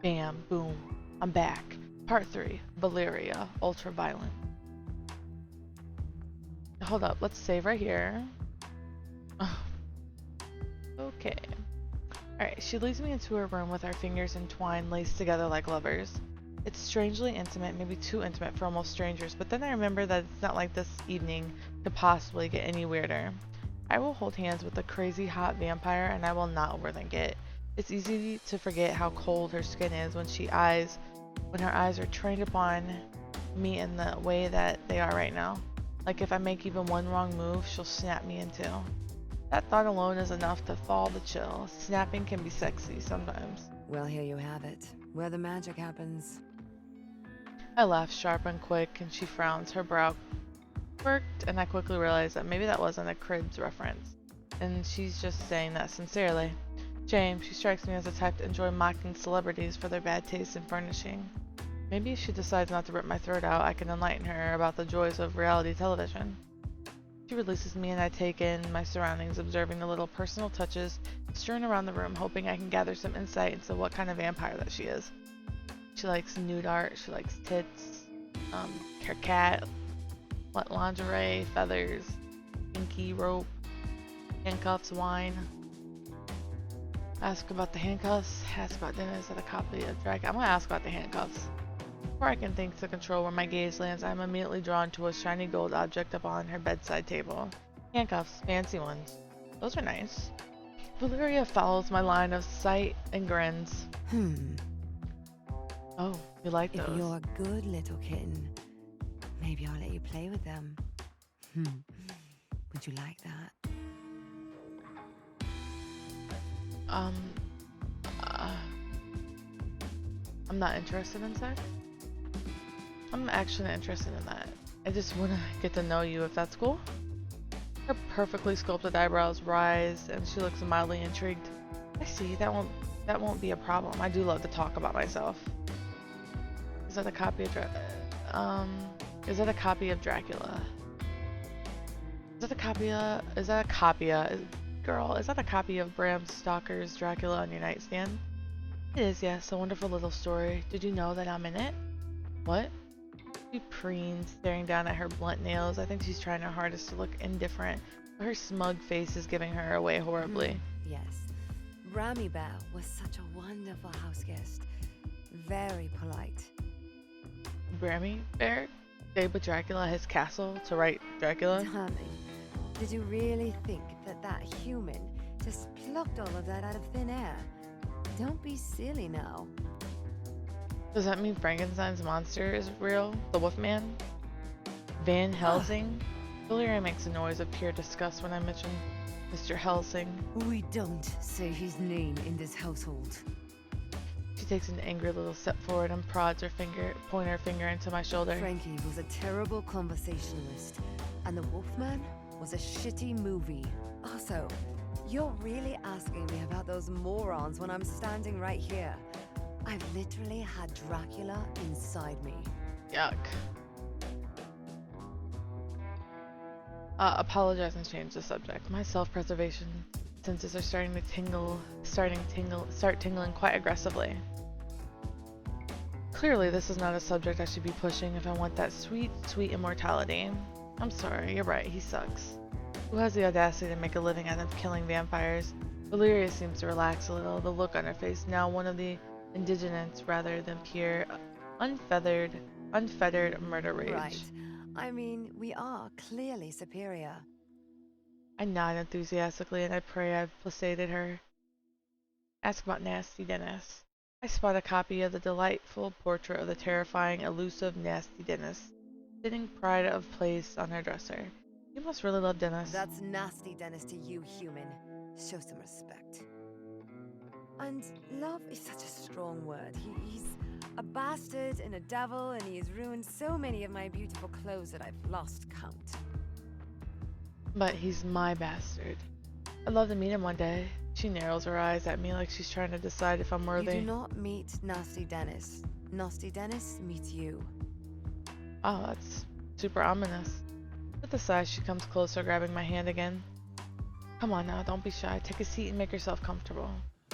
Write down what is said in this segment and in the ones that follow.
Bam, boom, I'm back. Part 3, Valeria, Ultraviolent. Hold up, let's save right here. Okay. Alright, she leads me into her room with our fingers entwined, laced together like lovers. It's strangely intimate, maybe too intimate for almost strangers, but then I remember that it's not like this evening could possibly get any weirder. I will hold hands with a crazy hot vampire and I will not overthink it. It's easy to forget how cold her skin is when her eyes are trained upon me in the way that they are right now. Like if I make even one wrong move, she'll snap me in two. That thought alone is enough to thaw the chill. Snapping can be sexy sometimes. Well, here you have it, where the magic happens. I laugh sharp and quick, and she frowns, her brow quirked, and I quickly realize that maybe that wasn't a Cribs reference, and she's just saying that sincerely. James, she strikes me as the type to enjoy mocking celebrities for their bad taste in furnishing. Maybe if she decides not to rip my throat out, I can enlighten her about the joys of reality television. She releases me and I take in my surroundings, observing the little personal touches strewn around the room, hoping I can gather some insight into what kind of vampire that she is. She likes nude art, she likes tits, her cat, wet lingerie, feathers, pinky rope, handcuffs, wine. Ask about the handcuffs, ask about dinner, is that a copy of Dracula? I'm gonna ask about the handcuffs. Before I can think to control where my gaze lands, I'm immediately drawn to a shiny gold object upon her bedside table. Handcuffs, fancy ones. Those are nice. Valeria follows my line of sight and grins. Oh, you like those? If you're a good little kitten, maybe I'll let you play with them. Would you like that? I'm not interested in sex. I'm actually not interested in that. I just want to get to know you, if that's cool. Her perfectly sculpted eyebrows rise, and she looks mildly intrigued. I see. That won't be a problem. I do love to talk about myself. Is that a copy of Is that a copy of Dracula? Is that a copy of Girl, is that a copy of Bram Stoker's Dracula on your nightstand? It is, yes. A wonderful little story. Did you know that I'm in it? What? She preens, staring down at her blunt nails. I think she's trying her hardest to look indifferent, but her smug face is giving her away horribly. Yes. Brammy Bear was such a wonderful house guest. Very polite. Brammy Bear stayed with Dracula at his castle to write Dracula? Darling, did you really think that human just plucked all of that out of thin air? Don't be silly now. Does that mean Frankenstein's monster is real? The Wolfman? Van Helsing? Valeria makes a noise of pure disgust when I mention Mr. Helsing. We don't say his name in this household. She takes an angry little step forward and prods her finger into my shoulder. Frankie was a terrible conversationalist, and the Wolfman was a shitty movie. Also, you're really asking me about those morons when I'm standing right here. I've literally had Dracula inside me. Yuck. Apologize and change the subject. My self-preservation senses are starting to start tingling quite aggressively. Clearly, this is not a subject I should be pushing if I want that sweet, sweet immortality. I'm sorry, you're right, he sucks. Who has the audacity to make a living out of killing vampires? Valeria seems to relax a little, the look on her face now one of the indigenous rather than pure, unfettered murder rage. Right. I mean, we are clearly superior. I nod enthusiastically and I pray I've placated her. Ask about Nasty Dennis. I spot a copy of the delightful portrait of the terrifying, elusive Nasty Dennis, sitting pride of place on her dresser. You must really love Dennis. That's Nasty Dennis to you, human. Show some respect. And love is such a strong word. He's a bastard and a devil, and he has ruined so many of my beautiful clothes that I've lost count. But he's my bastard. I'd love to meet him one day. She narrows her eyes at me like she's trying to decide if I'm worthy. You do not meet Nasty Dennis. Nasty Dennis meets you. Oh, that's super ominous. With a sigh, she comes closer, grabbing my hand again. Come on now, don't be shy. Take a seat and make yourself comfortable.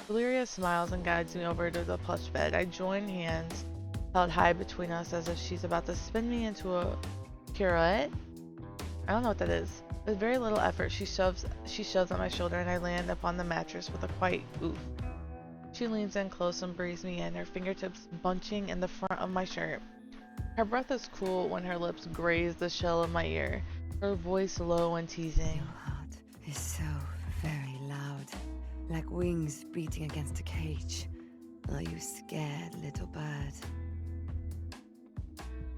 Valeria smiles and guides me over to the plush bed. I join hands held high between us as if she's about to spin me into a pirouette. I don't know what that is. With very little effort, she shoves on my shoulder and I land upon the mattress with a quiet oof. She leans in close and breathes me in, her fingertips bunching in the front of my shirt. Her breath is cool when her lips graze the shell of my ear, her voice low and teasing. Your heart is so very loud, like wings beating against a cage. Are you scared, little bird?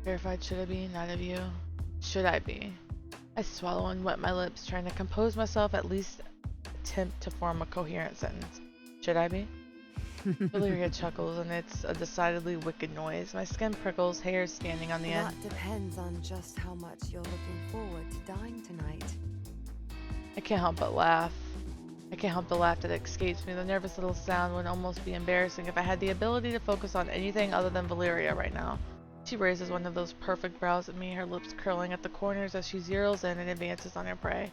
Terrified should I be, not of you? Should I be? I swallow and wet my lips, trying to compose myself, at least attempt to form a coherent sentence. Should I be? Valeria chuckles, and it's a decidedly wicked noise. My skin prickles, hair standing on the end. That depends on just how much you're looking forward to dying tonight. I can't help but laugh. I can't help the laugh that escapes me. The nervous little sound would almost be embarrassing if I had the ability to focus on anything other than Valeria right now. She raises one of those perfect brows at me, her lips curling at the corners as she zeroes in and advances on her prey.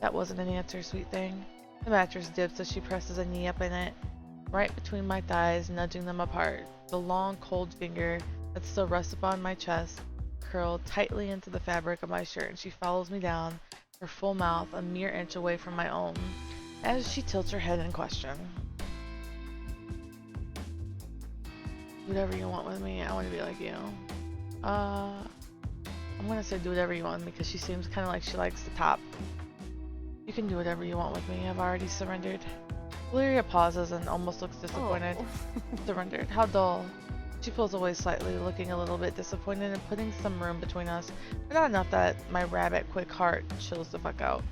That wasn't an answer, sweet thing. The mattress dips as she presses a knee up in it, right between my thighs, nudging them apart. The long, cold finger that still rests upon my chest curled tightly into the fabric of my shirt, and she follows me down, her full mouth a mere inch away from my own, as she tilts her head in question. Do whatever you want with me. I want to be like you. I'm gonna say do whatever you want with me because she seems kind of like she likes the top. You can do whatever you want with me. I've already surrendered. Valeria pauses and almost looks disappointed. Oh. Surrendered. How dull. She pulls away slightly, looking a little bit disappointed and putting some room between us, but not enough that my rabbit quick heart chills the fuck out.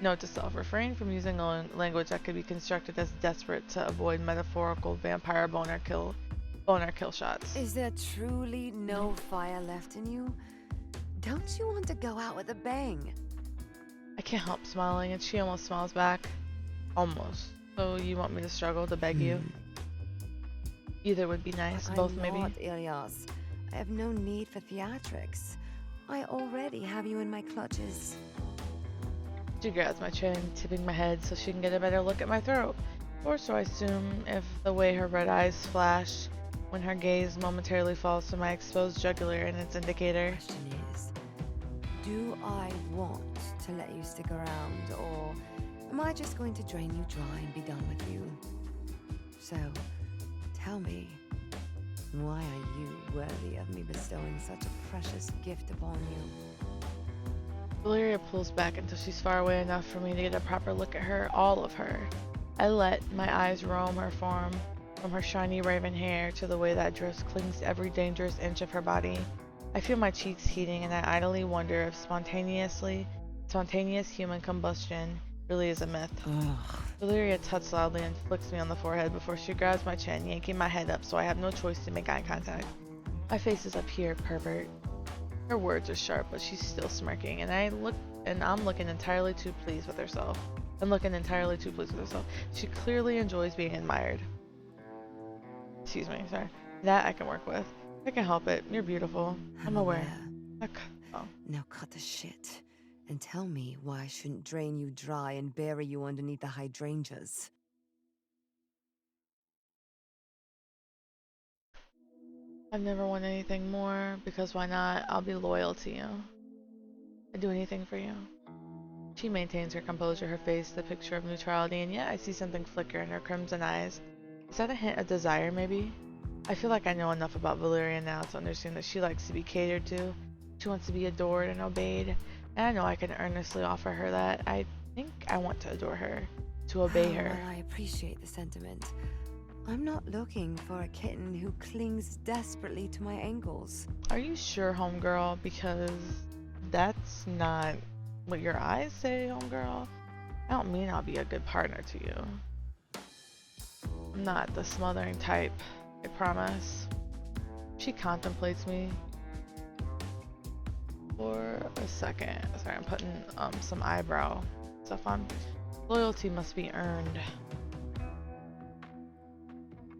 Note to self, refrain from using language that could be constructed as desperate to avoid metaphorical vampire boner kill shots. Is there truly no fire left in you? Don't you want to go out with a bang? I can't help smiling, and she almost smiles back. Almost. So you want me to struggle to beg you? Either would be nice, both maybe. I'm not, Ilyas. I have no need for theatrics. I already have you in my clutches. She grabs my chin, tipping my head so she can get a better look at my throat. Or so I assume, if the way her red eyes flash when her gaze momentarily falls to my exposed jugular and its indicator. The question is, do I want to let you stick around, or am I just going to drain you dry and be done with you? So, tell me, why are you worthy of me bestowing such a precious gift upon you? Valeria pulls back until she's far away enough for me to get a proper look at her, all of her. I let my eyes roam her form, from her shiny raven hair to the way that dress clings to every dangerous inch of her body. I feel my cheeks heating, and I idly wonder if spontaneous human combustion really is a myth. Ugh. Valeria tuts loudly and flicks me on the forehead before she grabs my chin, yanking my head up so I have no choice to make eye contact. My face is up here, pervert. Her words are sharp, but she's still smirking, and I'm looking entirely too pleased with herself. She clearly enjoys being admired. Excuse me, sorry. That I can work with. I can help it. You're beautiful. I'm aware. Now cut the shit and tell me why I shouldn't drain you dry and bury you underneath the hydrangeas. I've never wanted anything more, because why not? I'll be loyal to you. I'd do anything for you. She maintains her composure, her face the picture of neutrality, and yet I see something flicker in her crimson eyes. Is that a hint of desire, maybe? I feel like I know enough about Valeria now to understand that she likes to be catered to. She wants to be adored and obeyed, and I know I can earnestly offer her that. I think I want to adore her, to obey her. Well, I appreciate the sentiment. I'm not looking for a kitten who clings desperately to my ankles. Are you sure, homegirl? Because that's not what your eyes say, homegirl. I don't mean I'll be a good partner to you. I'm not the smothering type, I promise. She contemplates me for a second. Sorry, I'm putting some eyebrow stuff on. Loyalty must be earned.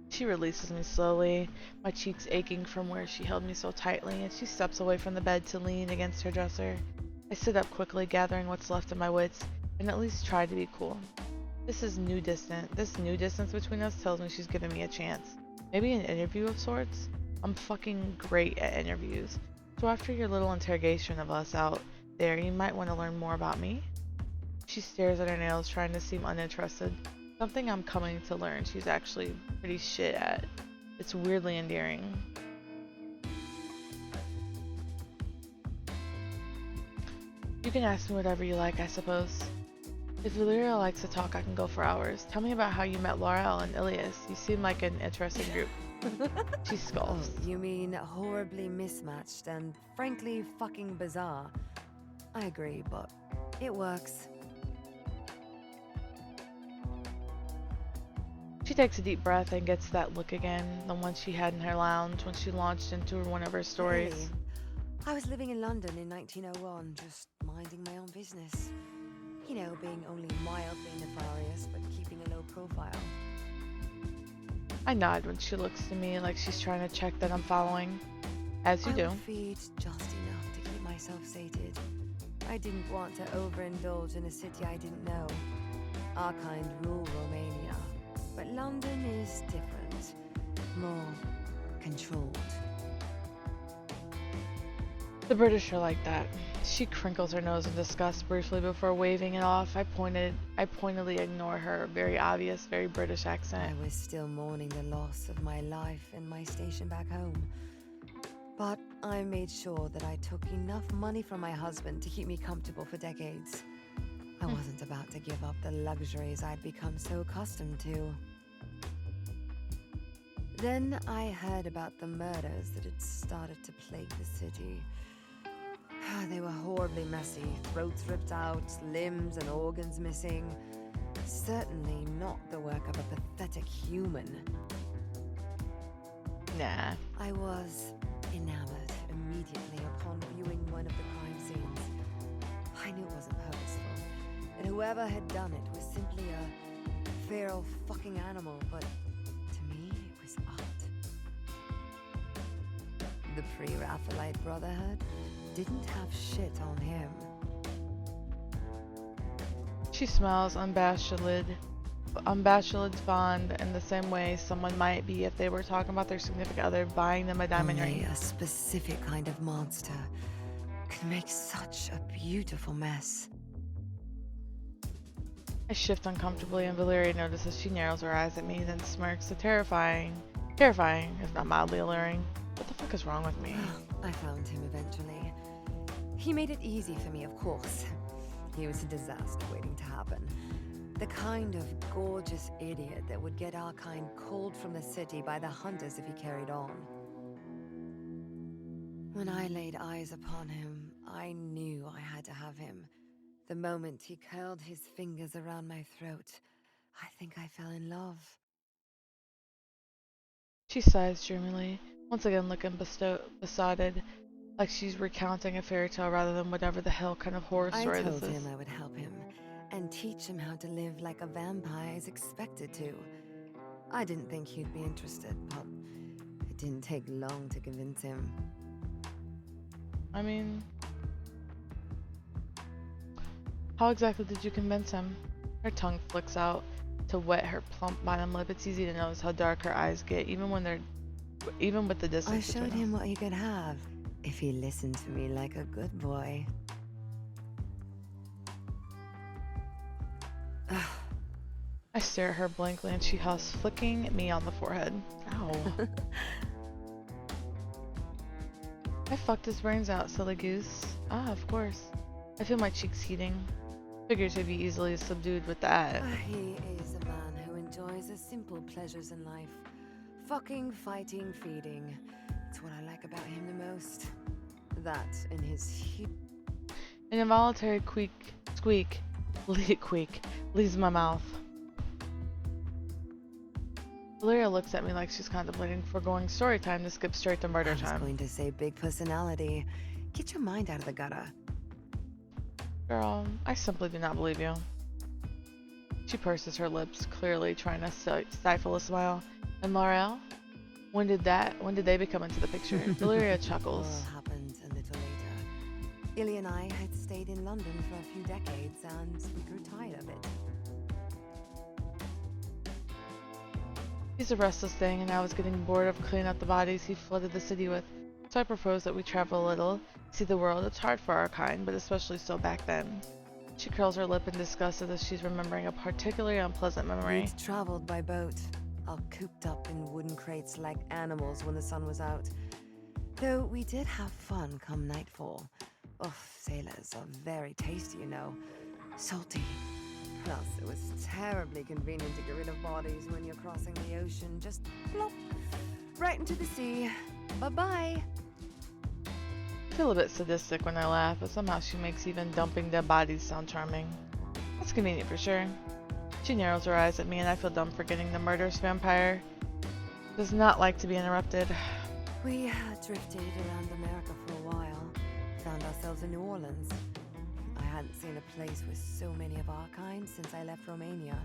She releases me slowly, my cheeks aching from where she held me so tightly, and she steps away from the bed to lean against her dresser. I sit up quickly, gathering what's left of my wits, and at least try to be cool. This new distance between us tells me she's giving me a chance. Maybe an interview of sorts? I'm fucking great at interviews. So after your little interrogation of us out there, you might want to learn more about me? She stares at her nails, trying to seem uninterested. Something I'm coming to learn she's actually pretty shit at. It's weirdly endearing. You can ask me whatever you like, I suppose. If Valyria likes to talk, I can go for hours. Tell me about how you met Laurel and Ilias. You seem like an interesting group. She scoffs. Oh, you mean horribly mismatched and frankly fucking bizarre. I agree, but it works. She takes a deep breath and gets that look again, the one she had in her lounge when she launched into one of her stories. Really? I was living in London in 1901, just minding my own business. You know, being only mildly nefarious, but keeping a low profile. I nod when she looks to me like she's trying to check that I'm following. As you I do. would feed just enough to keep myself sated. I didn't want to overindulge in a city I didn't know. Our kind rule Romania. But London is different. More controlled. The British are like that. She crinkles her nose in disgust briefly before waving it off. I pointedly ignore her very obvious, very British accent. I was still mourning the loss of my life and my station back home. But I made sure that I took enough money from my husband to keep me comfortable for decades. I wasn't about to give up the luxuries I'd become so accustomed to. Then I heard about the murders that had started to plague the city. They were horribly messy, throats ripped out, limbs and organs missing. Certainly not the work of a pathetic human. Nah. I was enamored immediately upon viewing one of the crime scenes. I knew it wasn't purposeful, and whoever had done it was simply a feral fucking animal, but to me, it was art. The pre-Raphaelite Brotherhood didn't have shit on him. She smiles unabashedly fond in the same way someone might be if they were talking about their significant other buying them a diamond Only ring. a specific kind of monster could make such a beautiful mess. I shift uncomfortably and Valyria notices. She narrows her eyes at me, then smirks. Terrifying, if not mildly alluring. What the fuck is wrong with me? I found him eventually. He made it easy for me, of course. He was a disaster waiting to happen. The kind of gorgeous idiot that would get our kind called from the city by the hunters if he carried on. When I laid eyes upon him, I knew I had to have him. The moment he curled his fingers around my throat, I think I fell in love. She sighs dreamily, once again looking besotted, like she's recounting a fairy tale rather than whatever the hell kind of horror story I this told is. him I would help him and teach him how to live like a vampire is expected to. I didn't think he'd be interested, but it didn't take long to convince him. I mean, how exactly did you convince him? Her tongue flicks out to wet her plump bottom lip. It's easy to notice how dark her eyes get, even with the distance. I showed between him what he could have if he listened to me like a good boy. I stare at her blankly and she huffs, flicking me on the forehead. Ow. I fucked his brains out, silly goose. Ah, of course. I feel my cheeks heating. Figured to be easily subdued with that. He is a man who enjoys the simple pleasures in life. Fucking, fighting, feeding. It's what I like about him the most. That and his An involuntary squeak leaves my mouth. Valyria looks at me like she's contemplating foregoing story time to skip straight to murder I was time. going to say big personality. Get your mind out of the gutter. Girl, I simply do not believe you. She purses her lips, clearly trying to stifle a smile. And Laurel? When did they become into the picture? Valyria chuckles. All happened a little later. Illy and I had stayed in London for a few decades, and we grew tired of it. He's a restless thing, and I was getting bored of cleaning up the bodies he flooded the city with. So I proposed that we travel a little, see the world. It's hard for our kind, but especially so back then. She curls her lip in disgust as if she's remembering a particularly unpleasant memory. We'd traveled by boat, all cooped up in wooden crates like animals when the sun was out. Though we did have fun come nightfall. Oh, sailors are very tasty, you know. Salty. Plus, it was terribly convenient to get rid of bodies when you're crossing the ocean. Just plop, right into the sea. Bye-bye. I feel a bit sadistic when I laugh, but somehow she makes even dumping dead bodies sound charming. That's convenient for sure. She narrows her eyes at me and I feel dumb for getting the murderous vampire. Does not like to be interrupted. We drifted around America for a while. Found ourselves in New Orleans. I hadn't seen a place with so many of our kind since I left Romania.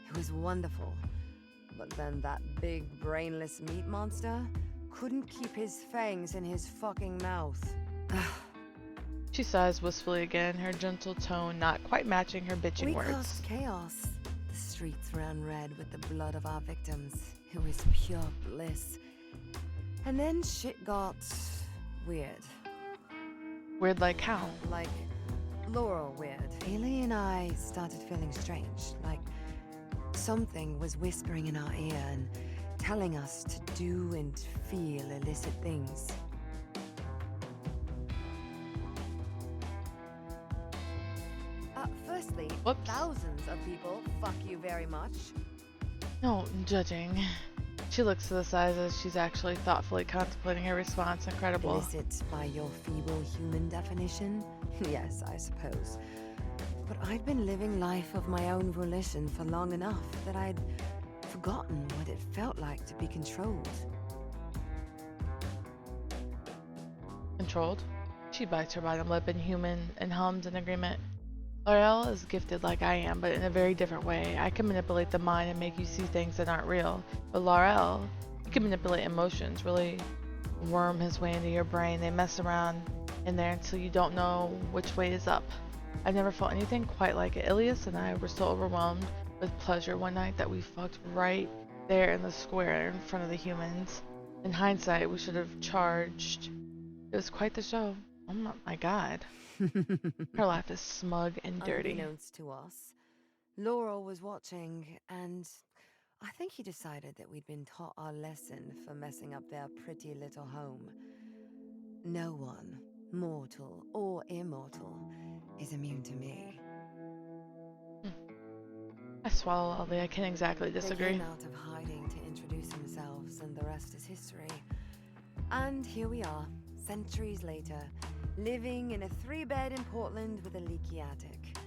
It was wonderful. But then that big brainless meat monster couldn't keep his fangs in his fucking mouth. She sighs wistfully again, her gentle tone not quite matching her bitching We words. caused chaos. The streets ran red with the blood of our victims. It was pure bliss. And then shit got weird. Weird like how? Like Laurel weird. Haley and I started feeling strange. Like something was whispering in our ear and telling us to do and feel illicit things. Firstly, Whoops. thousands of people fuck you very much. No, judging. She looks to the side as she's actually thoughtfully contemplating her response. Incredible. Illicit by your feeble human definition? Yes, I suppose. But I'd been living life of my own volition for long enough that I'd forgotten what it felt like to be controlled. Controlled? She bites her bottom lip in human and hums in agreement. Laurel is gifted like I am, but in a very different way. I can manipulate the mind and make you see things that aren't real. But Laurel, he can manipulate emotions, really worm his way into your brain. They mess around in there until you don't know which way is up. I've never felt anything quite like it. Ilias and I were so overwhelmed with pleasure one night that we fucked right there in the square in front of the humans. In hindsight, we should have charged. It was quite the show. Oh my god. Her laugh is smug and dirty. Unbeknownst to us, Laurel was watching, and I think he decided that we'd been taught our lesson for messing up their pretty little home. No one, mortal or immortal, is immune to me. I swallow loudly. I can't exactly disagree. They came out of hiding to introduce themselves, and the rest is history. And here we are, centuries later, living in a 3-bed in Portland with a leaky attic.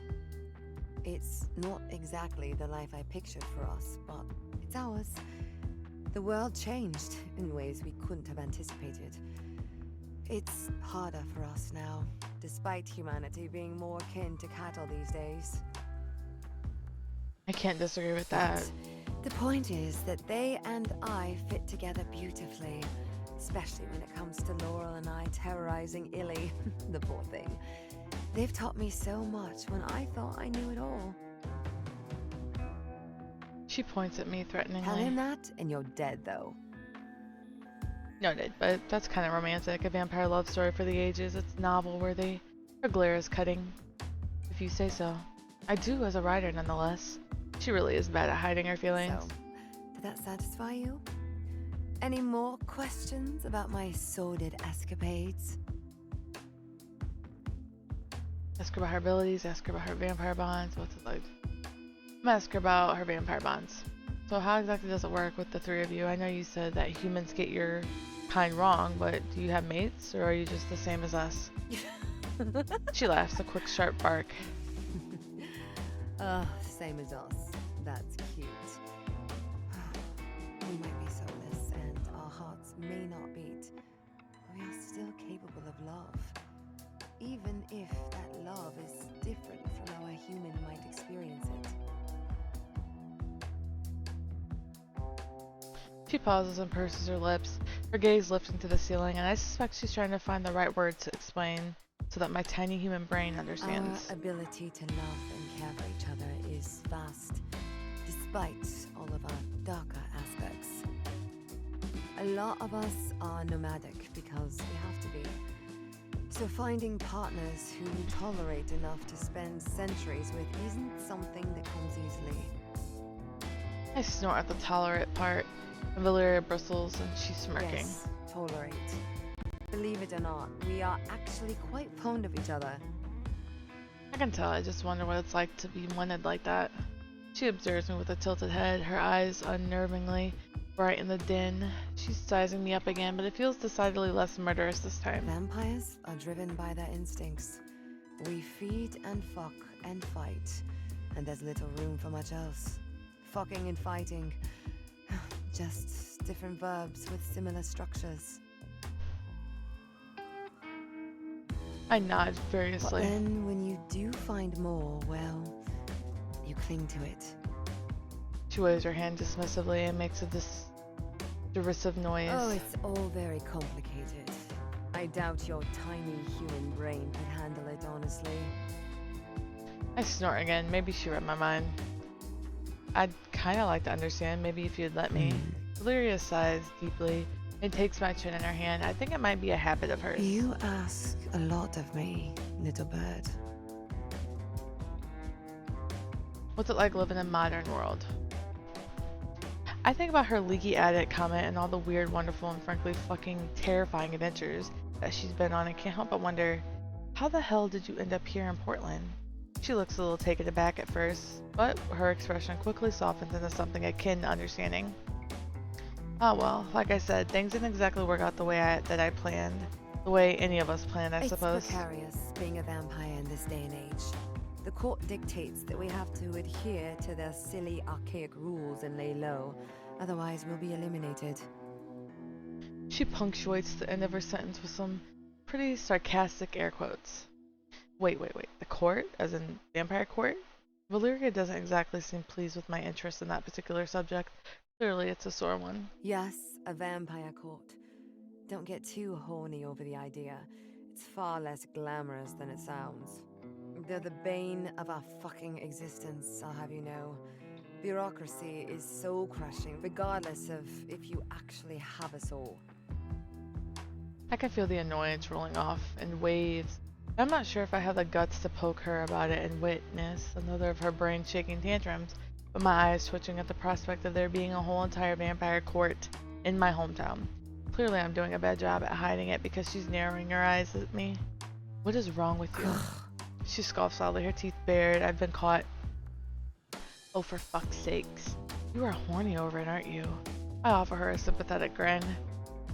It's not exactly the life I pictured for us, but it's ours. The world changed in ways we couldn't have anticipated. It's harder for us now, despite humanity being more akin to cattle these days. I can't disagree with that. But the point is that they and I fit together beautifully. Especially when it comes to Laurel and I terrorizing Illy, the poor thing. They've taught me so much when I thought I knew it all. She points at me threateningly. Tell him that, and you're dead, though. Noted, but that's kind of romantic. A vampire love story for the ages. It's novel-worthy. Her glare is cutting. If you say so. I do as a writer, nonetheless. She really is bad at hiding her feelings. So, did that satisfy you? Any more questions about my sordid escapades? Ask her about her abilities, ask her about her vampire bonds, what's it like? I'm gonna ask her about her vampire bonds. So how exactly does it work with the three of you? I know you said that humans get your kind wrong, but do you have mates, or are you just the same as us? She laughs, a quick sharp bark. Same as us. That's cute. We might be soulless, and our hearts may not beat, but we are still capable of love. Even if that love is different from how a human might experience it. She pauses and purses her lips, her gaze lifting to the ceiling, and I suspect she's trying to find the right words to explain so that my tiny human brain understands. Our ability to love and care for each other is vast, despite all of our darker aspects. A lot of us are nomadic because we have to be. So finding partners who tolerate enough to spend centuries with isn't something that comes easily. I snort at the tolerate part, and Valeria bristles and she's smirking. Yes, tolerate. Believe it or not, we are actually quite fond of each other. I can tell, I just wonder what it's like to be wanted like that. She observes me with a tilted head, her eyes unnervingly bright in the din. She's sizing me up again, but it feels decidedly less murderous this time. Vampires are driven by their instincts. We feed and fuck and fight, and there's little room for much else. Fucking and fighting, just different verbs with similar structures. I nod But furiously. then when you do find more, well, you cling to it. She waves her hand dismissively and makes a derisive noise. Oh, it's all very complicated. I doubt your tiny human brain could handle it, honestly. I snort again. Maybe she read my mind. I'd kind of like to understand, maybe if you'd let me. Valeria sighs deeply and takes my chin in her hand. I think it might be a habit of hers. You ask a lot of me, little bird. What's it like living in a modern world? I think about her leaky attic comment and all the weird, wonderful, and frankly fucking terrifying adventures that she's been on and can't help but wonder, how the hell did you end up here in Portland? She looks a little taken aback at first, but her expression quickly softens into something akin to understanding. Oh well, like I said, things didn't exactly work out the way that I planned. The way any of us planned, I suppose. It's precarious being a vampire in this day and age. The court dictates that we have to adhere to their silly, archaic rules and lay low. Otherwise, we'll be eliminated. She punctuates the end of her sentence with some pretty sarcastic air quotes. Wait. The court? As in vampire court? Valeria doesn't exactly seem pleased with my interest in that particular subject. Clearly, it's a sore one. Yes, a vampire court. Don't get too horny over the idea. It's far less glamorous than it sounds. They're the bane of our fucking existence, I'll have you know. Bureaucracy is soul crushing, regardless of if you actually have a soul. I can feel the annoyance rolling off in waves. I'm not sure if I have the guts to poke her about it and witness another of her brain-shaking tantrums, but my eyes twitching at the prospect of there being a whole entire vampire court in my hometown. Clearly I'm doing a bad job at hiding it because she's narrowing her eyes at me. What is wrong with you? She scoffs loudly, her teeth bared. I've been caught. Oh, for fuck's sakes. You are horny over it, aren't you? I offer her a sympathetic grin.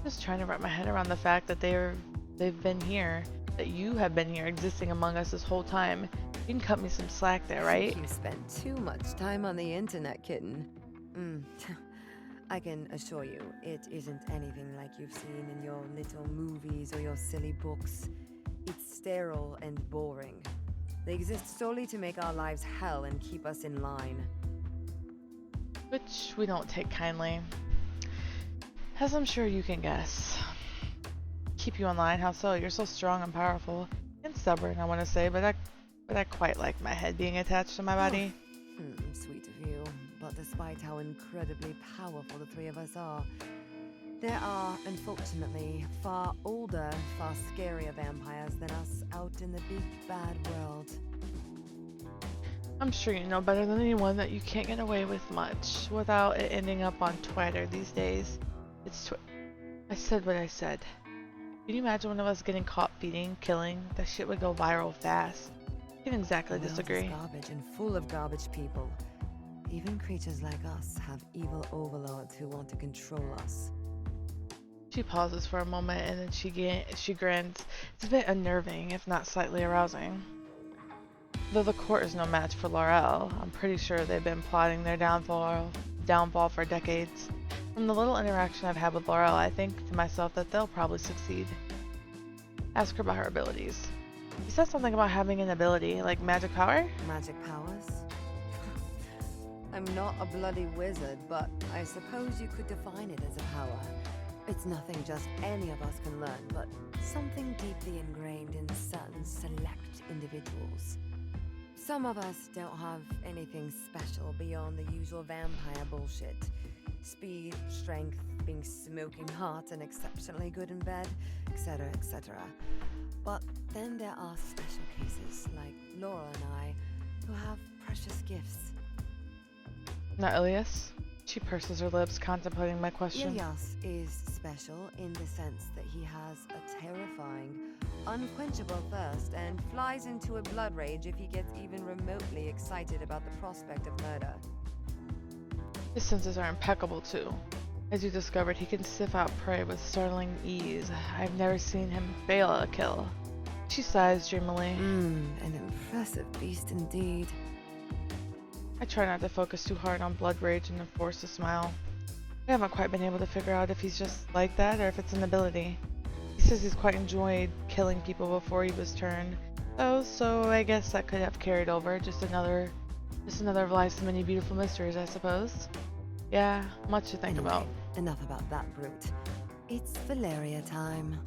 Just trying to wrap my head around the fact that they've been here, that you have been here existing among us this whole time. You can cut me some slack there, right? You spend too much time on the internet, kitten. I can assure you, it isn't anything like you've seen in your little movies or your silly books. It's sterile and boring. They exist solely to make our lives hell and keep us in line. Which we don't take kindly. As I'm sure you can guess. Keep you in line? How so? You're so strong and powerful. And stubborn, I want to say, but I quite like my head being attached to my body. Sweet of you, but despite how incredibly powerful the three of us are, there are, unfortunately, far older, far scarier vampires than us out in the big bad world. I'm sure you know better than anyone that you can't get away with much without it ending up on Twitter these days. I said what I said. Can you imagine one of us getting caught feeding, killing? That shit would go viral fast. I can exactly The world disagree. is garbage and full of garbage people. Even creatures like us have evil overlords who want to control us. She pauses for a moment and then she grins. It's a bit unnerving, if not slightly arousing. Though the court is no match for Laurel, I'm pretty sure they've been plotting their downfall for decades. From the little interaction I've had with Laurel, I think to myself that they'll probably succeed. Ask her about her abilities. You said something about having an ability, like magic power? Magic powers? I'm not a bloody wizard, but I suppose you could define it as a power. It's nothing just any of us can learn, but something deeply ingrained in certain select individuals. Some of us don't have anything special beyond the usual vampire bullshit. Speed, strength, being smoking hot and exceptionally good in bed, etc., etc. But then there are special cases like Laura and I who have precious gifts. Not Ilias? She purses her lips, contemplating my question. Ilias is special in the sense that he has a terrifying, unquenchable thirst and flies into a blood rage if he gets even remotely excited about the prospect of murder. His senses are impeccable too. As you discovered, he can sniff out prey with startling ease. I've never seen him fail at a kill. She sighs dreamily. An impressive beast indeed. I try not to focus too hard on blood rage and force a smile. I haven't quite been able to figure out if he's just like that or if it's an ability. He says he's quite enjoyed killing people before he was turned, though, so I guess that could have carried over. Just another of life's many beautiful mysteries, I suppose. Yeah, much to think about. Enough about that brute. It's Valeria time.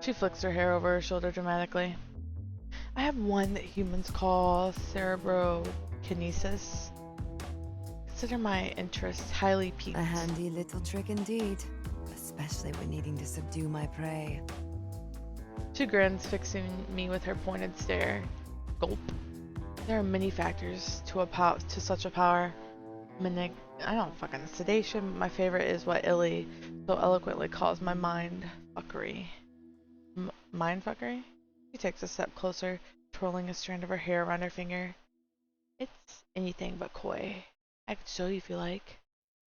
She flicks her hair over her shoulder dramatically. I have one that humans call cerebrokinesis. Consider my interest highly piqued. A handy little trick indeed, especially when needing to subdue my prey. She grins, fixing me with her pointed stare. Gulp. There are many factors to such a power. I don't fucking sedation. My favorite is what Illy so eloquently calls my mind fuckery. Mind fuckery? She takes a step closer, twirling a strand of her hair around her finger. It's anything but coy. I could show you if you like.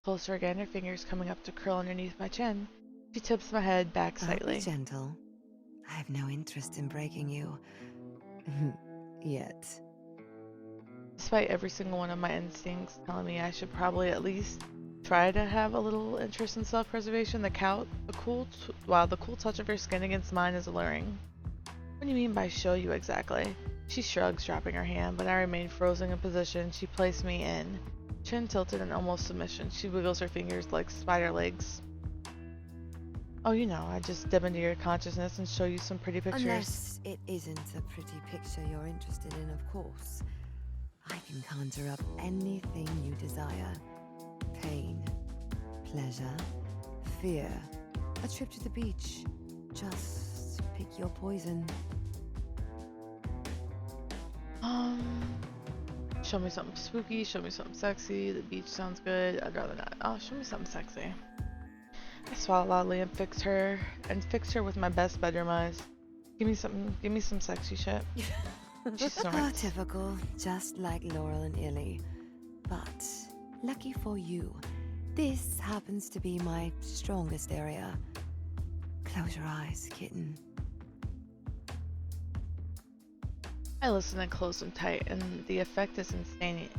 Closer again, her fingers coming up to curl underneath my chin. She tips my head back slightly. Be gentle. I have no interest in breaking you. Yet. Despite every single one of my instincts telling me I should probably at least try to have a little interest in self-preservation, the cool touch of her skin against mine is alluring. What do you mean by show you exactly? She shrugs, dropping her hand, but I remain frozen in position. She placed me in, chin tilted in almost submission. She wiggles her fingers like spider legs. Oh, you know, I just dip into your consciousness and show you some pretty pictures. Unless it isn't a pretty picture you're interested in, of course. I can conjure up anything you desire. Pain, pleasure, fear, a trip to the beach. Just pick your poison. Show me something spooky, show me something sexy. The beach sounds good. I'd rather not. Oh, show me something sexy. I swallow loudly and fix her with my best bedroom eyes. Give me some sexy shit. She snorts. Typical, just like Laurel and Illy. But lucky for you, this happens to be my strongest area. Close your eyes, kitten. I listen and close them tight, and the effect is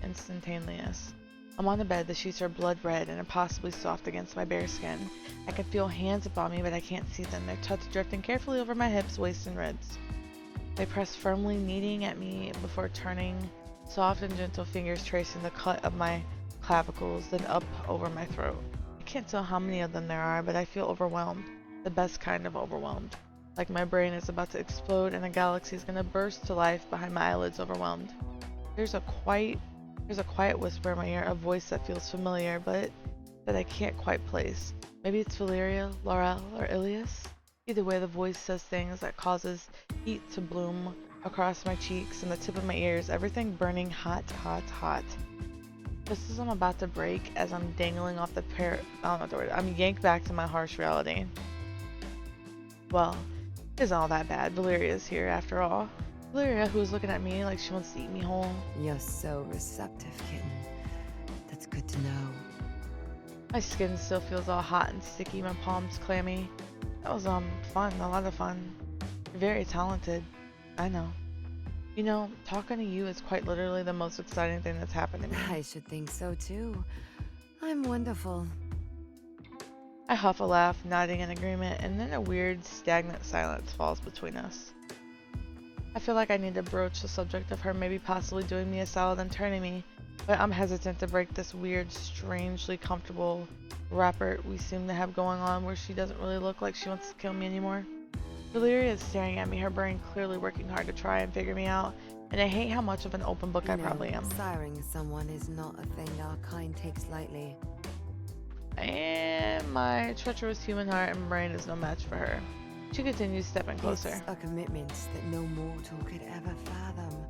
instantaneous. I'm on the bed, the sheets are blood red and impossibly soft against my bare skin. I can feel hands upon me, but I can't see them. Their touch drifting carefully over my hips, waist, and ribs. They press firmly, kneading at me before turning, soft and gentle fingers tracing the cut of my clavicles, then up over my throat. I can't tell how many of them there are, but I feel overwhelmed. The best kind of overwhelmed. Like my brain is about to explode and a galaxy is gonna burst to life behind my eyelids, overwhelmed. There's a quiet whisper in my ear, a voice that feels familiar, but that I can't quite place. Maybe it's Valeria, Laurel, or Ilias? Either way, the voice says things that causes heat to bloom across my cheeks and the tip of my ears, everything burning hot, hot, hot. Just as I'm about to break, as I'm dangling off the I'm yanked back to my harsh reality. Well, it isn't all that bad. Valeria's here after all. Valeria, who is looking at me like she wants to eat me whole. You're so receptive, kitten. That's good to know. My skin still feels all hot and sticky, my palms clammy. That was fun, a lot of fun. You're very talented. I know. You know, talking to you is quite literally the most exciting thing that's happened to me. I should think so too. I'm wonderful. I huff a laugh, nodding in agreement, and then a weird, stagnant silence falls between us. I feel like I need to broach the subject of her maybe possibly doing me a solid and turning me, but I'm hesitant to break this weird, strangely comfortable wrapper we seem to have going on where she doesn't really look like she wants to kill me anymore. Valeria is staring at me, her brain clearly working hard to try and figure me out, and I hate how much of an open book I probably am. Siring someone is not a thing our kind takes lightly. And my treacherous human heart and brain is no match for her. She continues stepping closer. It's a commitment that no mortal could ever fathom.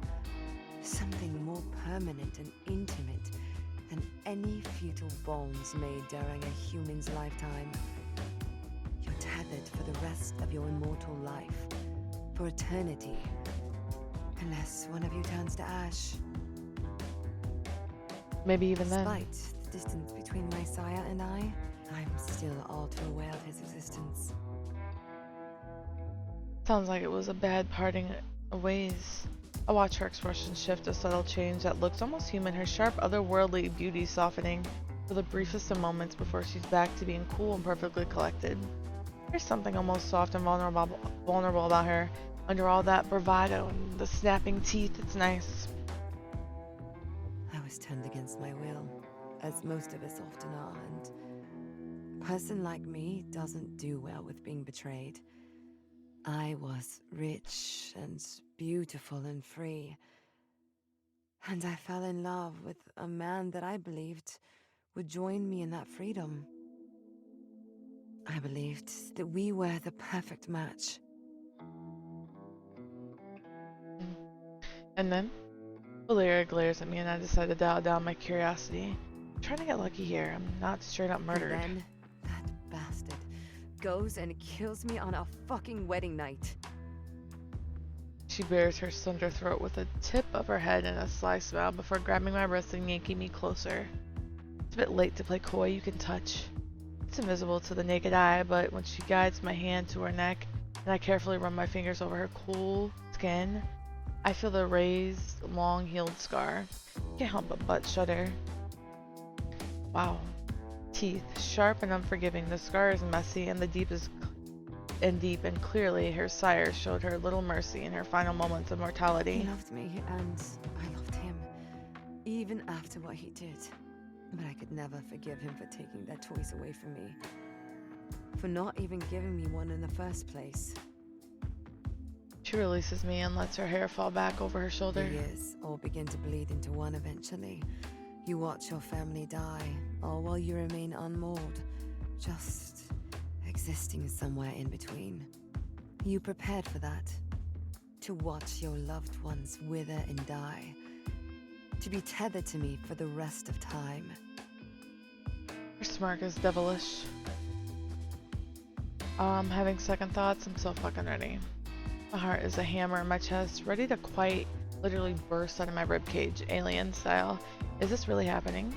Something more permanent and intimate than any futile bonds made during a human's lifetime. You're tethered for the rest of your immortal life, for eternity. Unless one of you turns to ash. Maybe even then. Despite the distance between my sire and I'm still all too aware of his existence. Sounds like it was a bad parting of ways. I watch her expression shift, a subtle change that looks almost human, her sharp, otherworldly beauty softening for the briefest of moments before she's back to being cool and perfectly collected. There's something almost soft and vulnerable about her. Under all that bravado and the snapping teeth, it's nice. I was turned against my will, as most of us often are, and a person like me doesn't do well with being betrayed. I was rich and beautiful and free, and I fell in love with a man that I believed would join me in that freedom. I believed that we were the perfect match. And then Valeria glares at me and I decide to dial down my curiosity. I'm trying to get lucky here. I'm not straight up murdered. And then that bastard goes and kills me on a fucking wedding night. She bares her slender throat with the tip of her head in a sly smile before grabbing my wrist and yanking me closer. It's a bit late to play coy, you can touch. It's invisible to the naked eye, but when she guides my hand to her neck and I carefully run my fingers over her cool skin, I feel the raised, long-healed scar. Can't help but butt shudder. Wow. Teeth, sharp and unforgiving. The scar is messy and deep and clearly her sire showed her little mercy in her final moments of mortality. He loved me and I loved him, even after what he did. But I could never forgive him for taking that choice away from me. For not even giving me one in the first place. She releases me and lets her hair fall back over her shoulder. The years all begin to bleed into one eventually. You watch your family die, all while you remain unmolded, just existing somewhere in between. You prepared for that. To watch your loved ones wither and die. To be tethered to me for the rest of time. Her smirk is devilish. Having second thoughts, I'm so fucking ready. My heart is a hammer in my chest, ready to quite literally burst out of my ribcage, alien style. Is this really happening?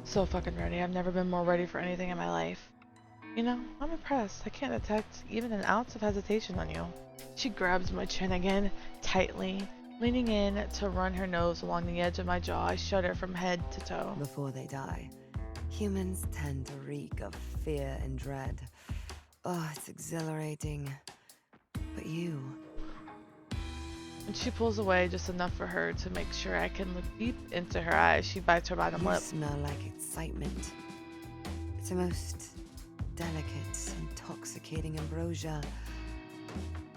So fucking ready. I've never been more ready for anything in my life. You know, I'm impressed. I can't detect even an ounce of hesitation on you. She grabs my chin again, tightly, leaning in to run her nose along the edge of my jaw. I shudder from head to toe. Before they die, humans tend to reek of fear and dread. Oh, it's exhilarating. But you... And she pulls away just enough for her to make sure I can look deep into her eyes. She bites her bottom lip. You smell like excitement. It's a most delicate, intoxicating ambrosia.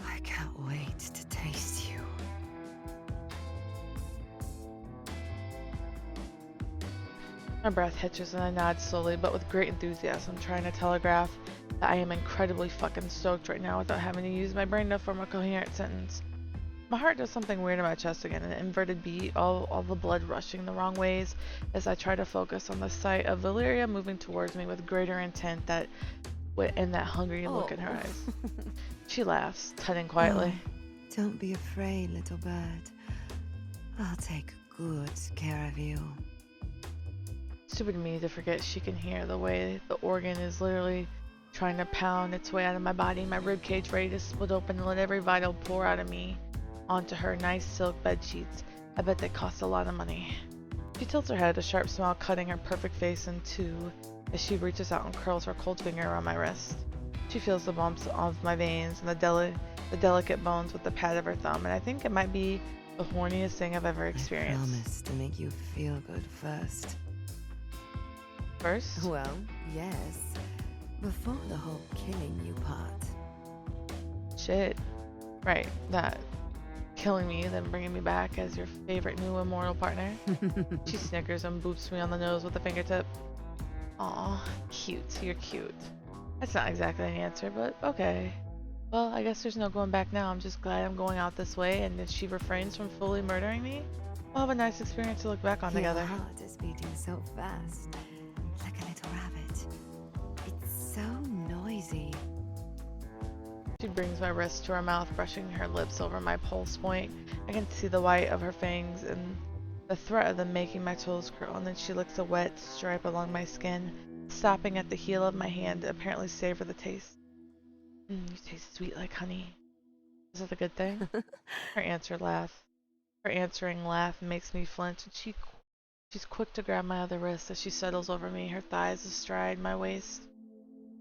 I can't wait to taste you. My breath hitches and I nod slowly, but with great enthusiasm, trying to telegraph that I am incredibly fucking stoked right now without having to use my brain to form a coherent sentence. My heart does something weird in my chest again, an inverted beat, all the blood rushing the wrong ways as I try to focus on the sight of Valeria moving towards me with greater intent and that hungry look in her eyes. She laughs, tutting quietly. Oh, don't be afraid, little bird. I'll take good care of you. Stupid me to forget she can hear the way the organ is literally trying to pound its way out of my body, my ribcage ready to split open and let every vital pour out of me onto her nice silk bed sheets. I bet they cost a lot of money. She tilts her head, a sharp smile cutting her perfect face in two as she reaches out and curls her cold finger around my wrist. She feels the bumps of my veins and the delicate bones with the pad of her thumb, and I think it might be the horniest thing I've ever experienced. I promise to make you feel good first. First? Well, yes. Before the whole killing you part. Shit. Right, that. Killing me, then bringing me back as your favorite new immortal partner. She snickers and boops me on the nose with a fingertip. Aw, cute. You're cute. That's not exactly an answer, but okay. Well, I guess there's no going back now. I'm just glad I'm going out this way, and if she refrains from fully murdering me, we'll have a nice experience to look back on Your together. heart is beating so fast, like a little rabbit. It's so noisy. She brings my wrist to her mouth, brushing her lips over my pulse point. I can see the white of her fangs and the threat of them making my toes curl, and then she licks a wet stripe along my skin, stopping at the heel of my hand to apparently savor the taste. You taste sweet like honey. Is that a good thing? Her answering laugh makes me flinch, and she's quick to grab my other wrist as she settles over me, her thighs astride my waist.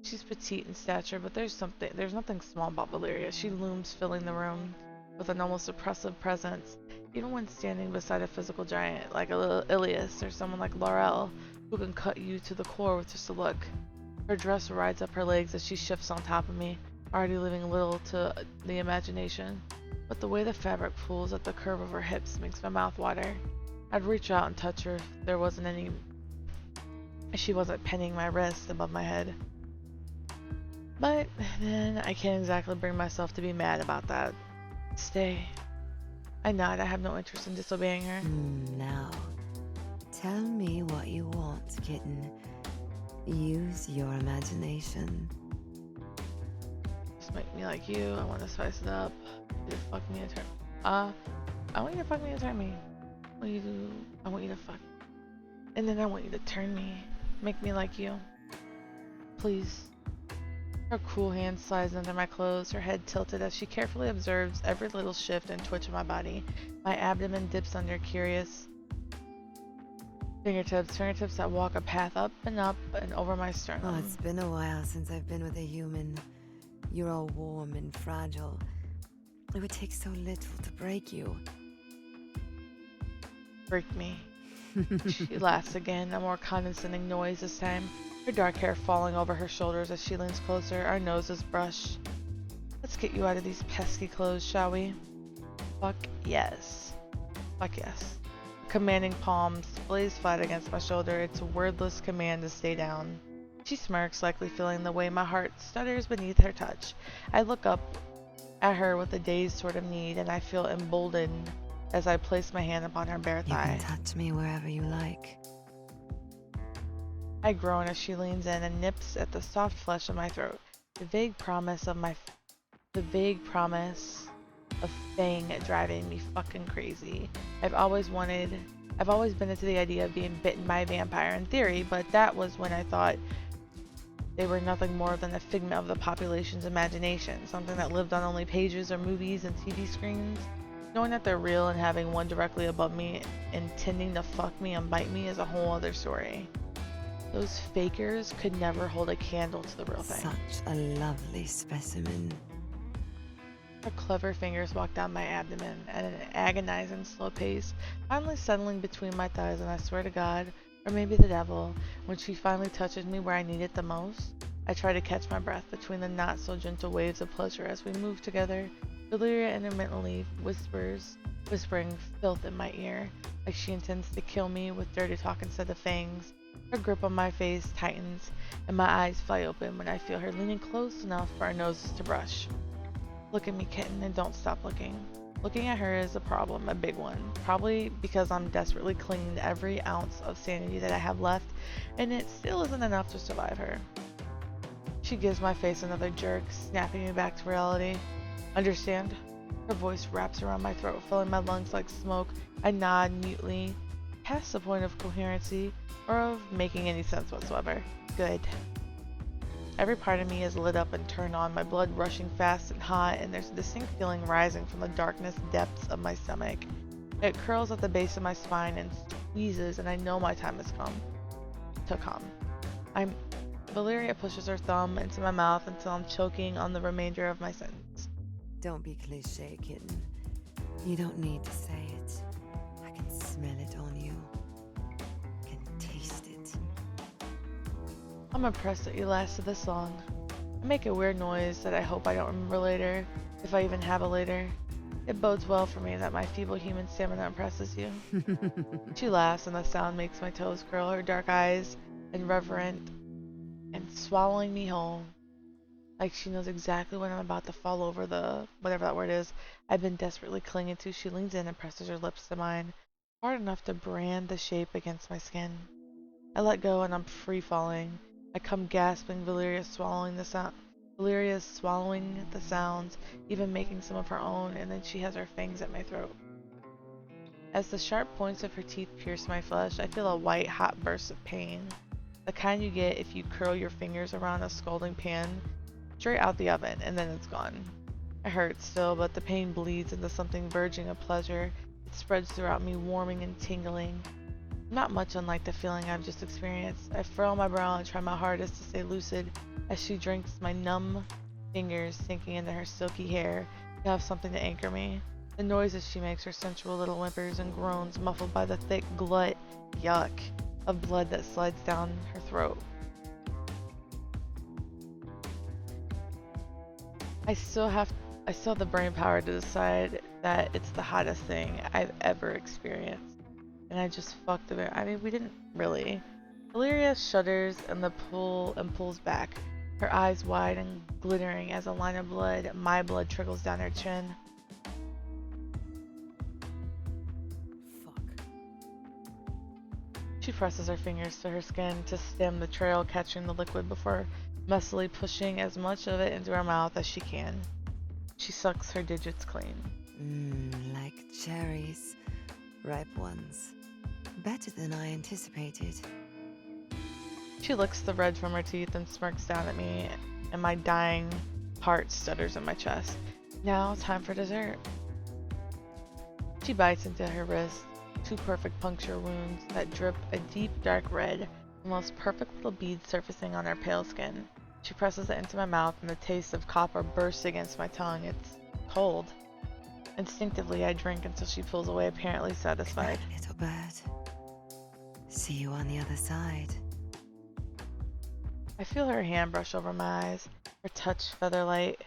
She's petite in stature, but there's nothing small about Valeria. She looms, filling the room with an almost oppressive presence, even when standing beside a physical giant like Ilias or someone like Laurel, who can cut you to the core with just a look. Her dress rides up her legs as she shifts on top of me, already leaving little to the imagination. But the way the fabric pulls at the curve of her hips makes my mouth water. I'd reach out and touch her if she wasn't pinning my wrist above my head. But then I can't exactly bring myself to be mad about that. Stay. I nod. I have no interest in disobeying her. Now, tell me what you want, kitten. Use your imagination. Just make me like you. I want to spice it up. You to fuck me and turn. I want you to fuck me and turn me. I want you to fuck. And then I want you to turn me. Make me like you. Please. Her cool hand slides under my clothes, her head tilted as she carefully observes every little shift and twitch of my body. My abdomen dips under curious fingertips that walk a path up and over my sternum. Oh, it's been a while since I've been with a human. You're all warm and fragile. It would take so little to break you. Break me. She laughs again, a more condescending noise this time. Her dark hair falling over her shoulders as she leans closer, our noses brush. Let's get you out of these pesky clothes, shall we? Fuck yes. Fuck yes. Commanding palm splays flat against my shoulder, its wordless command to stay down. She smirks, likely feeling the way my heart stutters beneath her touch. I look up at her with a dazed sort of need, and I feel emboldened as I place my hand upon her bare thigh. You can touch me wherever you like. I groan as she leans in and nips at the soft flesh of my throat. The vague promise of Fang driving me fucking crazy. I've always been into the idea of being bitten by a vampire in theory, but that was when I thought they were nothing more than a figment of the population's imagination, something that lived on only pages or movies and TV screens. Knowing that they're real and having one directly above me intending to fuck me and bite me is a whole other story. Those fakers could never hold a candle to the real thing. Such a lovely specimen. Her clever fingers walk down my abdomen at an agonizing slow pace, finally settling between my thighs, and I swear to God, or maybe the devil, when she finally touches me where I need it the most, I try to catch my breath between the not so gentle waves of pleasure as we move together. Valeria intermittently whispering filth in my ear, like she intends to kill me with dirty talk instead of fangs. Her grip on my face tightens, and my eyes fly open when I feel her leaning close enough for our noses to brush. Look at me, kitten, and don't stop looking. Looking at her is a problem, a big one. Probably because I'm desperately clinging to every ounce of sanity that I have left, and it still isn't enough to survive her. She gives my face another jerk, snapping me back to reality. Understand? Her voice wraps around my throat, filling my lungs like smoke. I nod mutely, past the point of coherency, or of making any sense whatsoever. Good. Every part of me is lit up and turned on, my blood rushing fast and hot, and there's a distinct feeling rising from the darkness depths of my stomach. It curls at the base of my spine and squeezes, and I know my time has come. To come. Valeria pushes her thumb into my mouth until I'm choking on the remainder of my sentence. Don't be cliché, kitten. You don't need to say it. I can smell it on you. I can taste it. I'm impressed that you lasted this long. I make a weird noise that I hope I don't remember later, if I even have a later. It bodes well for me that my feeble human stamina impresses you. She laughs and the sound makes my toes curl. Her dark eyes and reverent and swallowing me whole. Like she knows exactly when I'm about to fall over the whatever that word is I've been desperately clinging to. She leans in and presses her lips to mine, hard enough to brand the shape against my skin. I let go and I'm free falling. I come gasping, Valyria swallowing the sounds, even making some of her own, and then she has her fangs at my throat. As the sharp points of her teeth pierce my flesh, I feel a white, hot burst of pain. The kind you get if you curl your fingers around a scalding pan, straight out the oven, and then it's gone. It hurts still, but the pain bleeds into something verging of pleasure. It spreads throughout me, warming and tingling. Not much unlike the feeling I've just experienced. I furrow my brow and try my hardest to stay lucid as she drinks my numb fingers sinking into her silky hair to have something to anchor me. The noises she makes are sensual little whimpers and groans muffled by the thick glut, yuck, of blood that slides down her throat. I still have the brain power to decide that it's the hottest thing I've ever experienced. And I just fucked a bit. I mean, we didn't really. Valyria shudders and pulls back, her eyes wide and glittering as a line of blood, my blood, trickles down her chin. Fuck. She presses her fingers to her skin to stem the trail, catching the liquid before messily pushing as much of it into her mouth as she can. She sucks her digits clean. Like cherries. Ripe ones. Better than I anticipated. She licks the red from her teeth and smirks down at me, and my dying heart stutters in my chest. Now, time for dessert. She bites into her wrist, two perfect puncture wounds that drip a deep dark red, almost perfect little beads surfacing on her pale skin. She presses it into my mouth, and the taste of copper bursts against my tongue. It's cold. Instinctively, I drink until she pulls away, apparently satisfied. Good little bird. See you on the other side. I feel her hand brush over my eyes, her touch feather-light.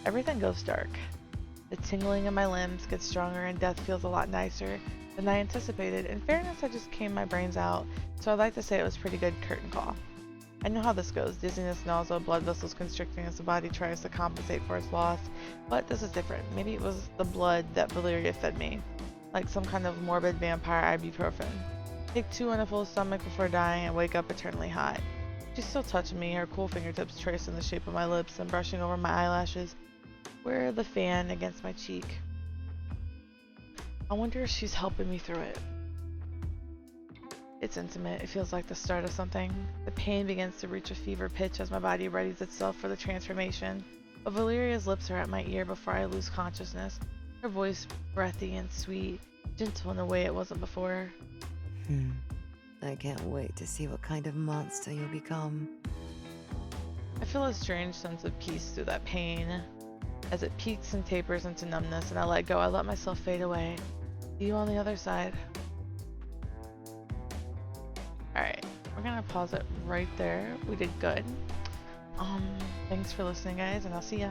Everything goes dark. The tingling in my limbs gets stronger and death feels a lot nicer than I anticipated. In fairness, I just came my brains out, so I'd like to say it was pretty good curtain call. I know how this goes. Dizziness, nausea, blood vessels constricting as the body tries to compensate for its loss, but this is different. Maybe it was the blood that Valyria fed me, like some kind of morbid vampire ibuprofen. Take 2 on a full stomach before dying and wake up eternally hot. She's still touching me, her cool fingertips tracing the shape of my lips and brushing over my eyelashes, where the fan against my cheek. I wonder if she's helping me through it. It's intimate. It feels like the start of something. The pain begins to reach a fever pitch as my body readies itself for the transformation. But Valyria's lips are at my ear before I lose consciousness. Her voice breathy and sweet, gentle in a way it wasn't before. I can't wait to see what kind of monster you'll become. I feel a strange sense of peace through that pain. As it peaks and tapers into numbness and I let go, I let myself fade away. See you on the other side. Alright, we're gonna pause it right there. We did good. Thanks for listening, guys, and I'll see ya.